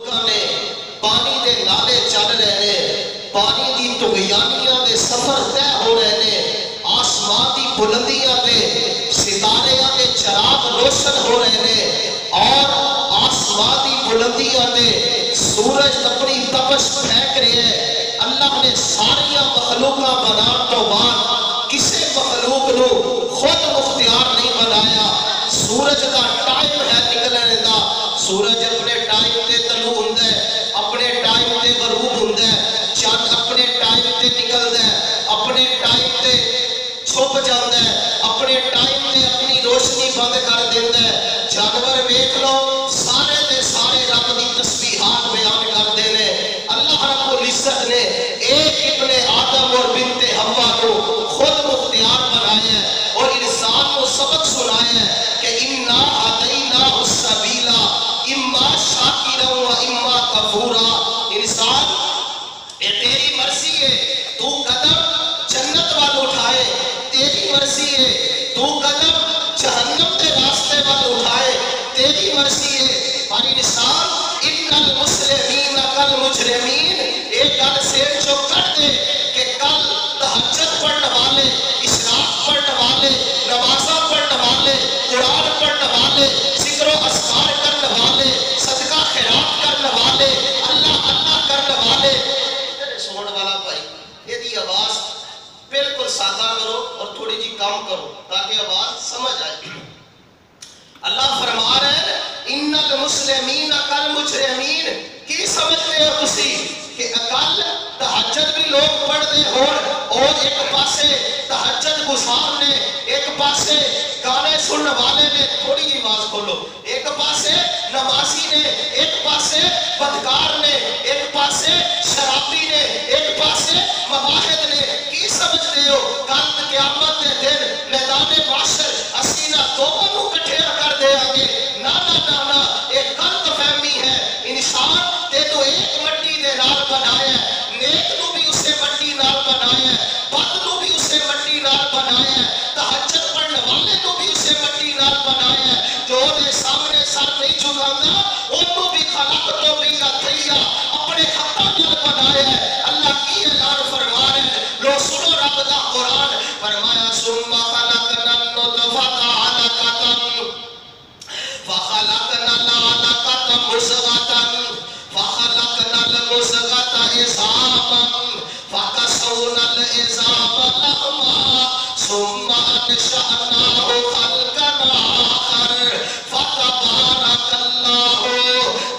مخلوقاں نے پانی دے نالے چل رہے ہیں، پانی دی طغیانیاں دے سفر طے ہو رہے ہیں، آسمان دی بلندیاں تے ستاریاں دے چراغ روشن ہو رہے ہیں، اور آسمان دی بلندیاں تے سورج اپنی تپش پھینک رہے ہیں۔ اللہ نے ساریاں مخلوقاں بنان تو بعد کسے مخلوق نو خود مختار نہیں بنایا۔ سورج کا ٹائم ہے نکلنے دا، سورج اپنے ٹائم تے طلوع ہوندا ہے، اپنے ٹائم تے غروب ہوندا ہے، چاند اپنے ٹائم تے نکلدا ہے، اپنے ٹائم تے چھپ جاندا ہے، اپنے ٹائم تے اپنی روشنی بند کر دیندا ہے۔ جانور ویکھ لو سارے دے سارے رب دی تسبیحات بیان کردے نے۔ اللہ رب العزت نے ایک ابن آدم اور بنت حوا کو خود مختار بنایا ہے اور انسان کو سبق سنایا ہے کہ انا ہدیناہ السبیل اما شاکرا و اما کفورا۔ انسان یہ تیری مرضی ہے، تو قدم جنت وال اٹھائے، تیری مرضی ہے، تو قدم جہنم کے راستے وال اٹھائے، تیری مرضی ہے۔ پر انسان ان المسلمین کالمجرمین ایک گل سے جو کر دے کہ کل تہجد پڑھنے والے، اشراق پڑھنے والے، نمازاں پڑھنے والے، قرآن پڑھنے والے، ذکر و اذکار کرنے والے، صدقہ خیرات کرنے والے، اللہ اللہ کرنے والے، سنن والا بھائی یہ دی آواز بالکل سادہ کرو اور تھوڑی جی کم کرو تاکہ آواز سمجھ آئے۔ اللہ فرما رہے ہیں ان المسلمین کالمجرمین، کی سمجھ رہے ہو تسی کہ اکل تہجد بھی لوگ پڑھ دے اور ایک پاسے تہجد گزار نے، ایک پاسے گانے سننے والے نے، تھوڑی جی آواز کھولو، ایک پاسے نمازی نے، ایک پاسے بدکار نے، ایک پاسے شرابی نے، ایک پاسے مواحد نے، کی سمجھ رہے ہو کل قیامت دے دن میدان معاشر اسی نہ دونوں کٹھے کر دے آگے؟ نا نا نا نا، ایک غلط فہمی ہے۔ انسان تے تو ایک مٹی دے نال بنایا ہے، نیک نو بھی اسے مٹی نال بنایا ہے، بد نو بھی اسے مٹی نال بنایا ہے، تہجد پڑھنے والے نو بھی اسے مٹی نال بنایا ہے، جو دے سامنے سر نہیں جھکانا انہوں بھی خلق تو بھی اتھیا اپنے ہاتھاں نال بنایا ہے۔ اللہ کی اعلان فرما رہے ہیں، لو سنو رب دا قرآن، فرمایا ثم خلقنا النطفة علقة فخلقنا العلقة مضغة فخلقنا المضغة عظاما فكسونا العظام لحما ثم أنشأناه خلقا آخر فتبارك الله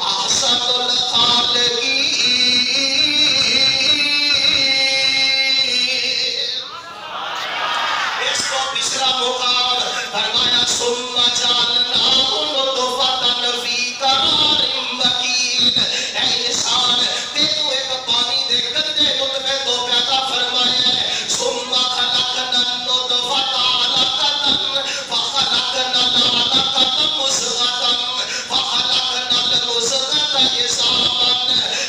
أحسن الخالقين۔ اس کو پچھلا مقام فرمایا ثم جعلناه نطفة في قرار مكين۔ اے انسان تینو ایک پانی دے گندے نطفے تو پیدا فرمایا ہے، ثم خلقنا النطفة علقة فخلقنا العلقة مضغة فخلقنا المضغة عظاما۔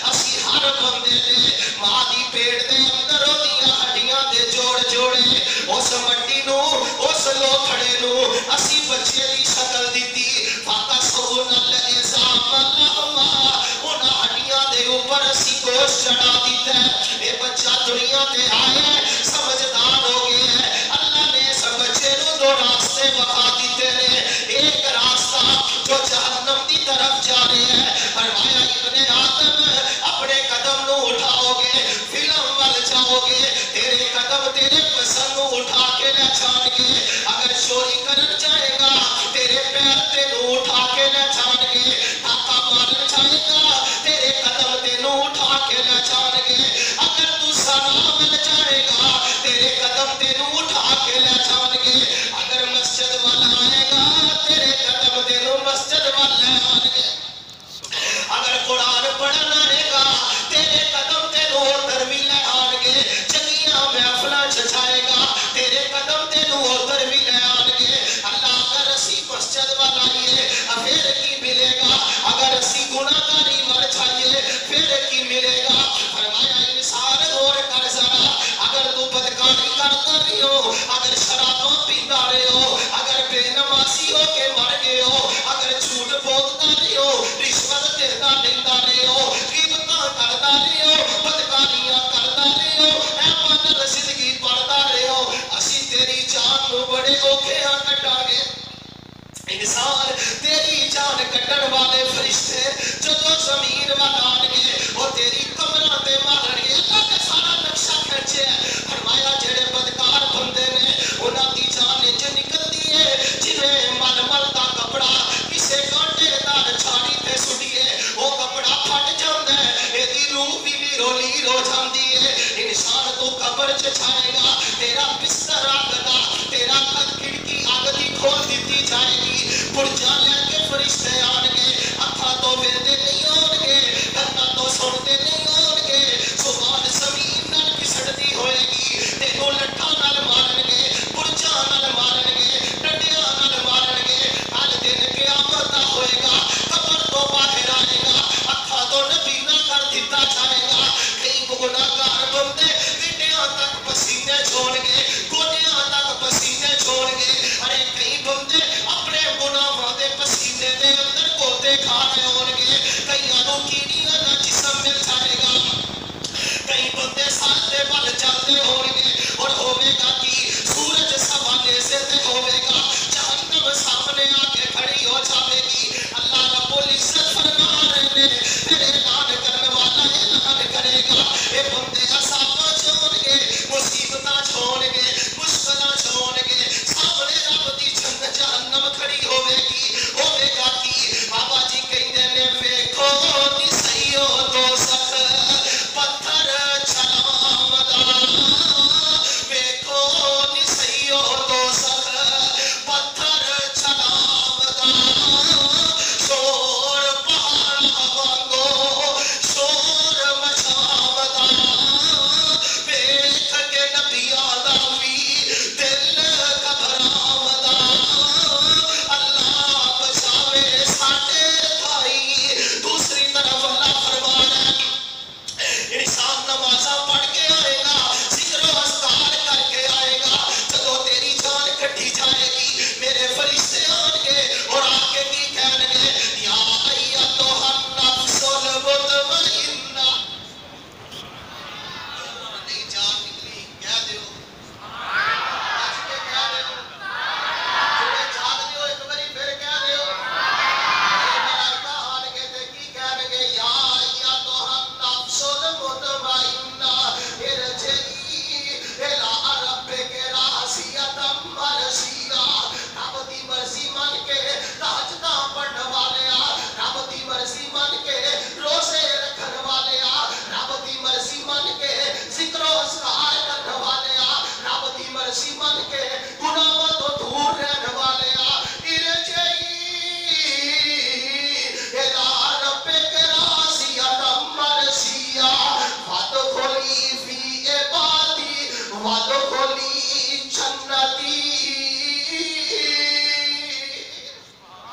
اسی ہر بندے دے ماں دی پیٹ دے اندر ہوندیاں ہڈیاں دے جوڑ جوڑے، اس مٹی نو اس لوتھڑے نو اسی بچے دی شکل دیتی، فکسونا العظام لحما، ان ہڈیاں دے اوپر اسی گوشت چڑھا دیتا ہے۔ اے بچہ دنیا تے آیا ہے، سمجھدار ہو گیا ہے، اللہ نے اس بچے نو دو راستے بتا دیتے ہیں، ایک راستہ جو جہنم دی طرف جا رہے ہیں، فرمایا ابن آدم اپنے قدم نو اٹھاؤ گے فلم وال جاؤ گے، تیرے قدم تیرے پسند نو اٹھا کے لے جان گے، اگر چوری کرن جائے گا تیرے پیر تینو اٹھا کے لے جان گے، ڈاکہ مارن جائے گا تیرے قدم تینو اٹھا کے لے جان گے، اگر تو سنا مل جائے گا تیرے قدم تینو اٹھا کے لے جان گے، اگر مسجد والا آئے گا تیرے قدم تینو مسجد وال لے آن گے، اگر قرآن پڑھنا آئے گا تیرے قدم تینو ادھر بھی لے آن گے، چنگیاں محفلاں چھچائے گا تیرے قدم تینو ادھر بھی لے آن گے۔ اللہ اگر اسی مسجد وال آئیے پھر کی ملے گا، اگر اسی گناہ کاری مر جائیے پھر کی ملے گا۔ فرمایا انسان غور کر ذرا، اگر تو بدکاری کرتا رہی ہو، اگر شراباں پیتا رہے ہو، اگر بے نمازی ہو کے مر گئے ہو، اگر جھوٹ بولتا رہے ہو، رشوت دیتا لیتا رہے ہو، روح بھی لیرو لیر ہو جاندی ہے انسان تو قبر چ جائے گا تیرا بستر اگ دا تیرا کھڑکی اگ دی کھول دیتی جائے گی پرجا لے کے فرشتے آن گے اکھاں تو ویندے نہیں ہون گے کنا تو سنتے نہیں ہون گے زبان زمین نال گھسڑتی ہوئے گی تینوں لٹھاں نال مارن گے پرجا نال مارن گے ڈنڈیاں نال مارن گے ہر دن قیامت ہوئے گا قبر تو باہر آئے گا اکھاں تو نبینا کر دیتا جائے گا کئی گناہگار بندے گڈیاں تک پسینے چھوڑ گے گوڈیاں تک پسینے چھوڑ گے ارے کئی بندے اپنے گناہاں دے پسینے دے اندر گوتے کھا رہے ہون گے کئیاں نوں کیڑیاں دا جسم مل جائے گا کئی بندے ساتھ بل چلتے ہون گے اور ہوے گا کی سورج سوانے سے تے ہوے گا جہنم سامنے آ کے کھڑی ہو جاوے گی اللہ رب العزت فرما رہے ہیں پھر اعلان کرنے والا اعلان کرے گا اے بندے عذاباں چھوڑ گے مصیبتاں چھوڑ گے مشکلاں چھوڑ گے سامنے رب دی جنت جہنم کھڑی ہوے گا کی بابا جی کہندے نے ویکھو نی سہیو تو سخ پتھر چھلامدا ویکھو نی سہیو تو سخ پتھر چھلامدا شور پہاڑ وانگو شور مچاودا ویکھ کے نبیاں دا وی دل گھبراودا اللہ بچاوے ساڈے بھائی دوسری طرف اللہ فرما رہا ہے انسان نمازاں پڑھ کے آئے گا ذکر و اذکار کر کے آئے گا جدوں تیری جان کٹی جائے گی میرے فرشتے آن گے اور آ کے کی کہن گے یا ایتھا النفس المطمئنہ نہیں جان نکلی کہہ دیو اج کے کہہ دیو جڑے جان دیو ایک باری پھر کہہ دیو ملائکہ آن کے تے کی کہن گے یا ایتھا النفس المطمئنہ ارجعی الی ربک راضیۃ مرضیہ رب دی مرضی من کے تہجداں پڑھن والیا رب دی مرضی من کے روزے رکھن والیا رب دی مرضی من کے ذکر و اذکار کرن والیا رب دی مرضی من کے گناہاں تو دور رہن والیا ارجعی الی ربک راضیۃ مرضیہ وادخلی فی عبادی وادخلی جنتی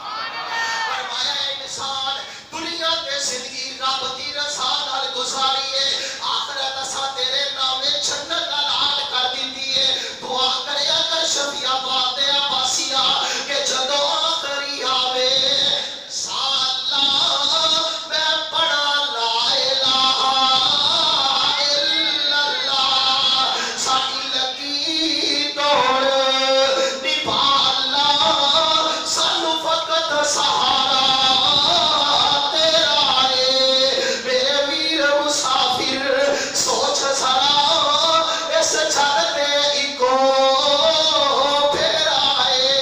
فرمایا انسان دنیا تے زندگی رب دی رضا نال گزاری ہے آخرت اساں تیرے نامے جنت حلال کر دتی ہے دعا کریا کر شفیع باد دے عباسیہ کہ جدوں آخری آوے سالا میں پڑھا لا الہ الا اللہ ساڈی لگی دوڑ نبھالا سانو فقط سہارا تیرا ہے میرے ویر مسافر سوچ ذرا اس چھت تے اکو پھیرا ہے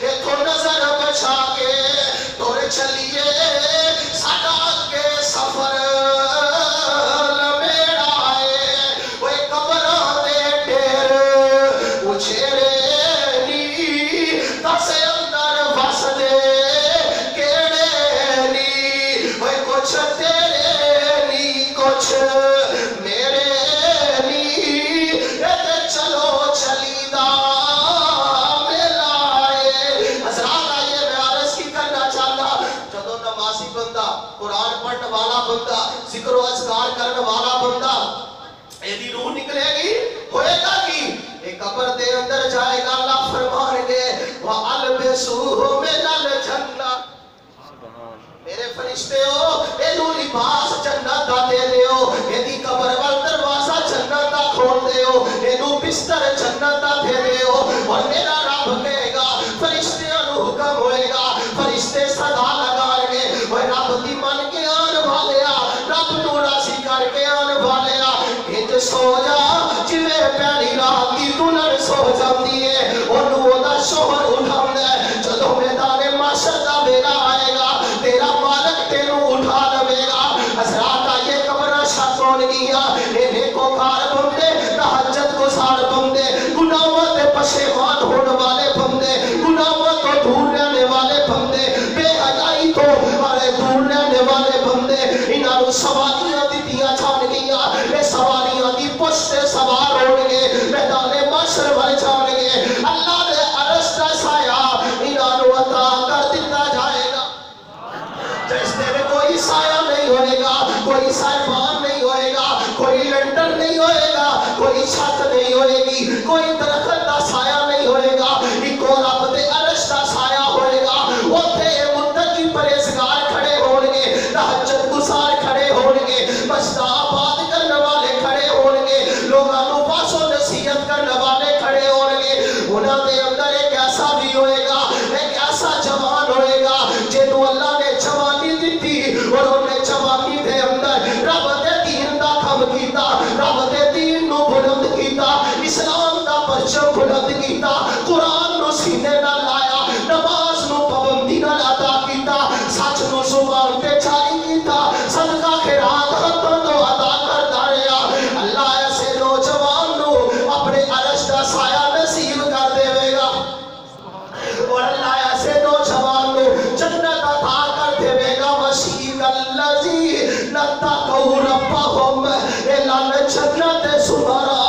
ایتھوں نظر بچا کے ٹر چلیے ساڈا اگے سفر لمیڑا ہے اوے قبراں دے ڈھیر اچھیرے نی دس اندر وس دے کیڑے نی اوے کچھ تیرے نی کچھ میرے نی تے چلو چلیدا میلا ہے حضرات آئیے میں عرض کی کرنا چاہتا جدوں نمازی بندہ قرآن پڑھنے والا بندہ ذکر و اذکار کرنے والا بندہ ایدی روح نکلے گی ہوئے گا کی ایک قبر دے اندر جائے گا اللہ فرمان گے وَأَلْبِسُوهُ مِنَ الْجَنَّةِ میرے فرشتے ہو اینو لباس جنت دا دے دیو ایدی قبر وال دروازہ جنت دا کھول دیو اینو بستر جنت دا دے دیو اور میرا رب کہے گا فرشتیاں نو حکم ہوئے گا فرشتے صدا لگائیں گے وہ رب دی من کے آن والیا رب نو راضی کر کے آن والیا انج سو جا جویں پیاری رات دی دلہن سو جاندی ہے اونوں او دا شوہر اٹھاوندا ہے جدوں میدان محشر دا ویلا آئے گا تیرا مالک تینوں اٹھا لے گا حضرات آئیے قبر گزار بندے، گناہوں سے پشیمان ہونے والے بندے، گناہوں تو دور رہنے والے بندے، بے حیائی تو دور رہنے والے بندے، انہاں نوں سواریاں دتیاں جان گیاں، اے سواریاں دی پشت سوار ہون گے، میدان محشر ول جان گے، اللہ دے عرش دا سایہ انہاں نوں عطا کر دتا جائے گا۔ جس دن کوئی سایہ نہیں ہوئے گا، کوئی سائبان نہیں ہوئے گا، کوئی لنٹر نہیں ہوئے گا، کوئی چھت نہیں ہوئے گی، کوئی درخت دا سایہ نہیں ہوئے گا، ایک اور رب دے عرش دا سایہ ہوئے گا۔ اوتھے متقی پرہیزگار کھڑے ہون گے، تہجد گزار کھڑے ہون گے، مسجد آباد کرنے والے کھڑے ہون گے، لوگاں نوں واعظ و نصیحت کرنے والے کھڑے ہون گے۔ انہاں دے اندر ایک ایسا بھی ہوئے گا، ایک ایسا جوان ہوئے گا جنوں اللہ نے جوانی دتی اور انہیں جوانی دے اندر رب دے دین دا کم کیتا، رب دے دین نو بلند کیتا، اسلام دا پرچم بلند کیتا، قرآن نو سینے نال لایا، نماز نو پابندی نال ادا کیتا، سچ نو زبان تے جاری کیتا، صدقہ خیرات ہتھاں تو ادا کردا رہیا۔ اللہ ایسے نوجوان نو اپنے عرش دا سایہ نصیب کر دے گا، اور اللہ ایسے نوجوان نو جنت عطا کر دے گا۔ وسیق الذین اتقوا ربهم الی الجنۃ زمرا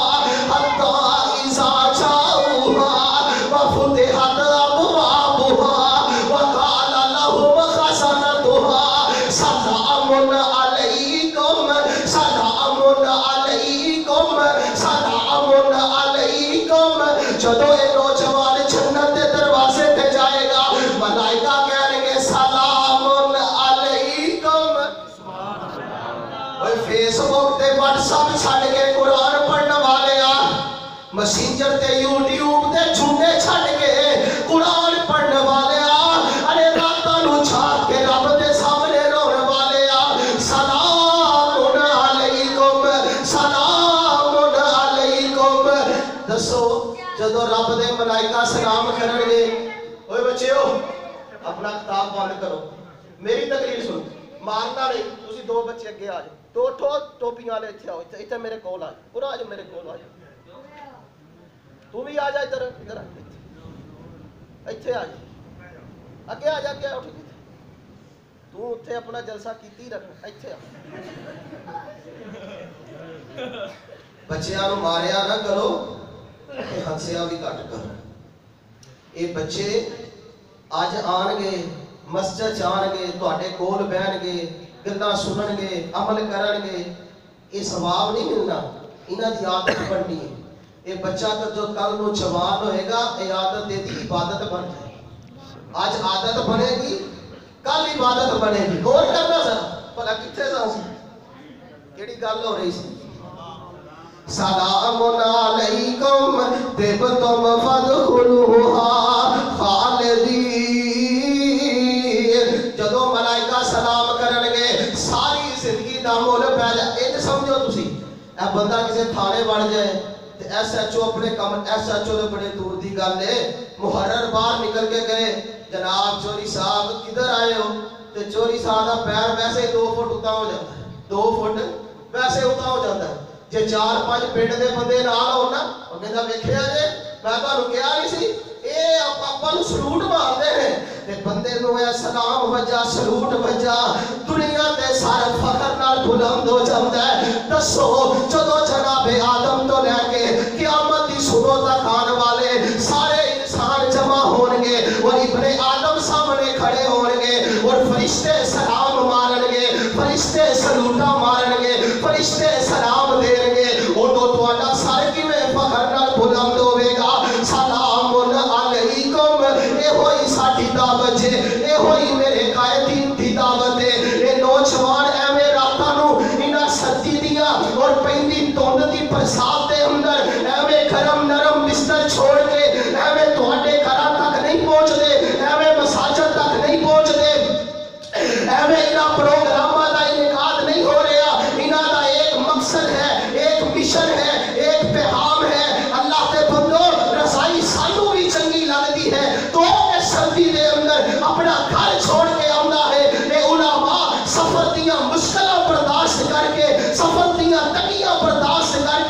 حتی اذا جاؤوها وفتحت ابوابها وقال لهم خزنتها سلام علیکم سلام علیکم سلام علیکم۔ جدو اے نوجوان جنت دے دروازے تے جائے گا، ملائکہ کہیں گے سلام علیکم۔ فیس بک تے واٹس ایپ چھڈ کے قرآن پڑھنے والے آ، میسنجر تے یوٹیوب تے جھوٹے چھڈ کے قرآن پڑھنے والے آ، ارے راتاں نوں جھاگ کے رب دے سامنے رونے والے آ، سلام علیکم سلام علیکم۔ دسو جدو رب دے ملائکہ سلام کرن گے، اوے بچیو اپنا کتاب بند کرو، میری تقریر سنو، مارنا نہیں، تسی دو بچے اگے آ جاؤ، دو ٹوپیاں والے اتنے آؤ، اتنے میرے کول آ جاؤ، پورا آ جاؤ میرے کول آ جاؤ، تو بھی آ جا ادھر ادھر اتنے آ جا، اگے آ جا، اگے آ، ٹھیک ہے، تو اتنے اپنا جلسہ کیتی رکھ، اتنے آ۔ بچیاں نوں ماریا نہ کرو، ہنسیا بھی گھٹ کرو۔ یہ بچے اج آن گے، مسجد آن گے، تواڈے کول بہن گے، گلاں سنن گے، عمل کرن گے، یہ ثواب نہیں ملنا، انہاں دی عادت بننی ہے۔ یہ بچہ جو کل نو جوان ہوئے گا، یہ عادت دی عبادت بن جائے گی، آج عادت بنے گی، کل عبادت بنے گی۔ غور کرنا ذرا، بھلا کتنے سا سی کیڑی گل ہو رہی سی؟ سلام علیکم طبتم فادخلوها خالدین۔ جدو ملائکہ سلام کرن گے، ساری زندگی دا مول پہ جائے۔ یہ سمجھو تسی، اے بندہ کسی تھانے بڑھ جائے، ایس ایچ او اپنے کم، ایس ایچ او دے بڑے دور دی گل ہے، محرر باہر نکل کے گئے، جناب چوری صاحب کدھر آئے ہو؟ تے چوری صاحب دا پیر ویسے ہی 2 فٹ اتا ہو جاتا ہے، 2 فٹ ویسے اتا ہو جاتا ہے۔ جے 4-5 پنڈ دے بندے نال ہونا، او کہندا ویکھیا جے میں تانوں کہیا نہیں سی، اے آپاں نوں سلوٹ ماردے ہیں، تے بندے نوں اے سلام وجا سلوٹ وجا، دنیا تے سارا فخر نال بلند ہو جاندا ہے۔ دسو جدوں جناب آدم تو لے کے قیامت دی صبح تک آنے والے سارے انسان جمع ہون گے، اور ابن آدم سامنے کھڑے ہون گے، اور فرشتے سلام مارن گے، فرشتے سلوٹا مارن گے، فرشتے سلام دین گے، اودوں تہاڈا سر کیویں فخر نال بلند ہوے گا؟ سلام علیکم۔ اے ہوئی ساڈی دعوت ہے، اے ہوئی میرے قائدین دی دعوت ہے۔ اے نوجوان ایویں راتاں نوں انہاں سردی دیاں اور پیندی دھند دی برسات دے اندر ایویں گرم نرم بستر چھوڑ کے ایویں تہاڈے گھراں تک نہیں پہنچ دے، ایویں مساجد تک نہیں پہنچ دے، ایویں انہاں پروگراماں دا انعقاد نہیں ہو رہا۔ انہاں دا ایک مقصد ہے، ایک مشن ہے، ایک پیغام ہے۔ اللہ دے بندو، رسائی سانوں بھی چنگی لگتی ہے تو اس سردی دے اندر اپنا گھر چھوڑ کے آندا ہے۔ اے علماء سفر دیاں مشکلاں برداشت کر کے، سفر دیاں تنگیاں برداشت کر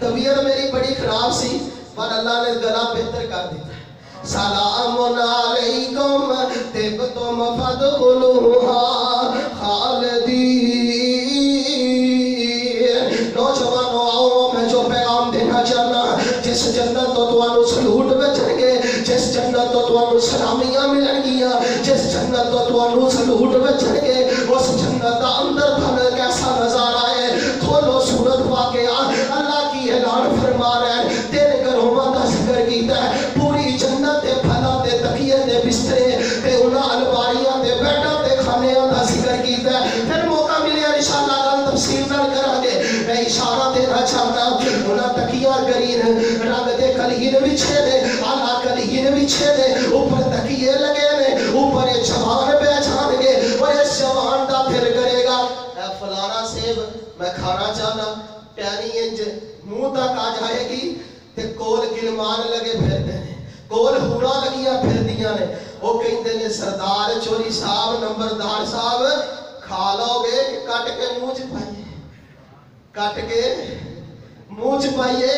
طبیعت میری بڑی خراب سی پر اللہ نے گلا بہتر کر دیا. سلام علیکم طبتم فادخلوها خالدین. نوجوانوں آؤ میں جو پیغام دینا چاہنا، جس جنت تو تانوں سلوٹ بچن گے، جس جنت تو تانوں سلامیاں ملن گیاں، جس جنت تو تانوں سلوٹ بچن گے، اس جنت دا اندر تھن کیسا نظارہ ہے. کھولو سورت واقعہ، اللہ کی اعلان فرما رہا ہے. تیرے گھروں دا ذکر کیتا ہے، پوری جنت دے پھلاں دے تکیے دے بسترے تے انہاں الواریاں دے بیڈاں تے کھانیاں دا ذکر کیتا ہے. پھر موقع ملیا انشاءاللہ گل تفصیل نال کران گے. میں اشارہ دینا چاہتا انہاں تکیہ گرین رنگ دے کلین وچھے نے، اعلیٰ کلین وچھے نے، اوپر تکیے لگے نے، اوپر یہ جوان بیٹھان گے اور اس جوان دا پھر کرے گا اے فلانا سیب میں کھانا چاہنا، ٹہنی انج منہ تک آ جائے گی تے کول گلمان لگے پھر دینے، کول ہورا لگیاں پھر دیاں نے. وہ کہندے نے سردار چوری صاحب نمبردار صاحب کھا لو گے کہ کٹ کے منہ چ پائیے، کٹ کے منہ چ پائیے.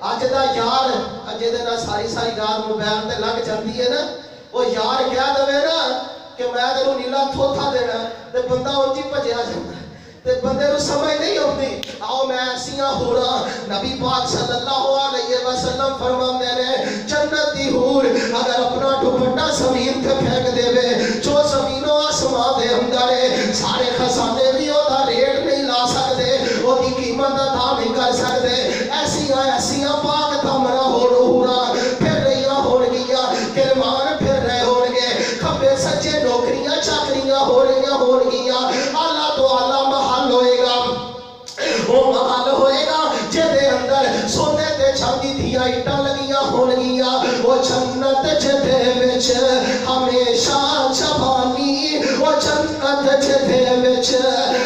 اج دا یار اجے دے نال ساری ساری رات موبائل تے لگ جاندی ہے نا، وہ یار کہہ دے نا کہ میں تینوں نیلا تھوتھا دینا تے بندہ اونجی بھجیا جاندا تے بندے نوں سمجھ نہیں آتی. آؤ میں ایسیاں ہورا نبی پاک صلی اللہ علیہ وسلم فرماندے نے جنت دی حور اگر اپنا دوپٹہ زمین تے پھینک دے جو زمین و آسمان دے اندر ہے سارے خزانے بھی اودا ریٹ نہیں لا سکدے، اودی قیمت ادا نہیں کر سکدے. ایسیاں پاک دامنا ہورا پھر رہیاں ہون گیاں، گلمان پھر رہے ہون گے، کھبے سجے نوکریاں چاکریاں ہون گیاں. اللہ تو اللہ محل ہوئے گا، وہ محل ہوئے گا جدے اندر سونے تے چاندی دیاں اٹاں لگیاں ہون گیاں. وہ جنت جدے وچ ہمیشہ جوانی، وہ جنت جدے وچ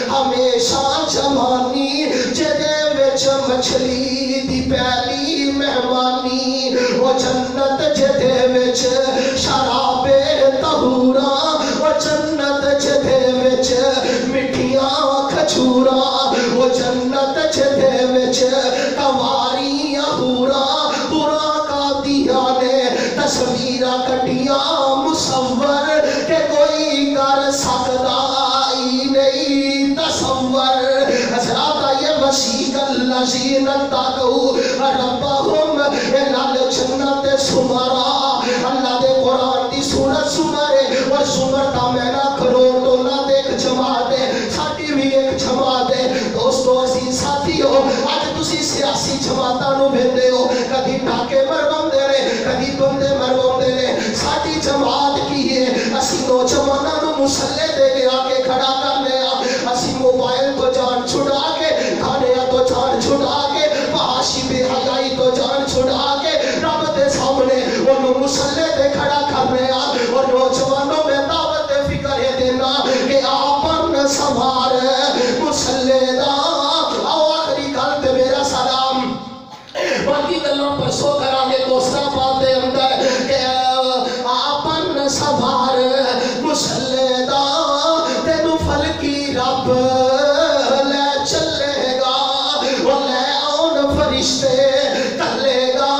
ہمیشہ جوانی، جدے وچ مچھلی دی پہلی مہمانی. وہ جنت جدے وچ شراب طہورا، وہ جنت جدے وچ مٹھیاں کھجورا، وہ جنت جدے وچ کنواریاں ہورا ہورا کا دیا نے تصویراں کٹیاں مصور کہ کوئی کر سکتا ہی نہیں تصور. حضرات یہ وسیق الذین اتقوا ربهم الی الجنت زمرا. اللہ دے قرآن دی سورت زمر ہے اور زمر دا مینا کروڑ تو نہ دیکھ جماعت ہے، ساڈی بھی ایک جماعت ہے. دوستو عزیز ساتھیو اج تسی سیاسی جماعتاں نوں ویندے ہو، کدی ٹاکے مرواندے نے، کدی بندے مرواندے نے. ساڈی جماعت کی ہے؟ اسی نوجواناں نوں مسلح دے کے آ کے کھڑا کرنے آ، اسی موبائل تو جان چھڑا کے، کھانیاں تو جان چھڑا کے، فحاشی بے حیائی تو جان چھڑا کے رب دے سامنے انہوں مسلح دے کھڑا کرنے آ. اور نوجوانوں میں دعوت فکر ہے دینا کہ آپن سوار مسلح دا. آؤ آخری گل تے میرا سلام، باقی گلاں پرسوں کران گے دوستاں پاک دے اندر کہ آپن سوار مسلح دا. تینوں فلکی رب لے چلے گا، وہ لے آن فرشتے کلے گا.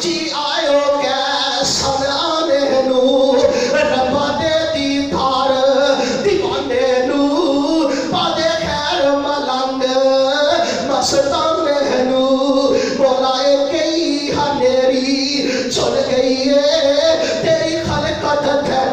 جی آئیو کہ سمرانے نو ربا دے دیدار دیوانے نو پادے خیر ملنگ مستانے نو بولائے کئی ہنیری چل گئی ہے تیری خلقت تھے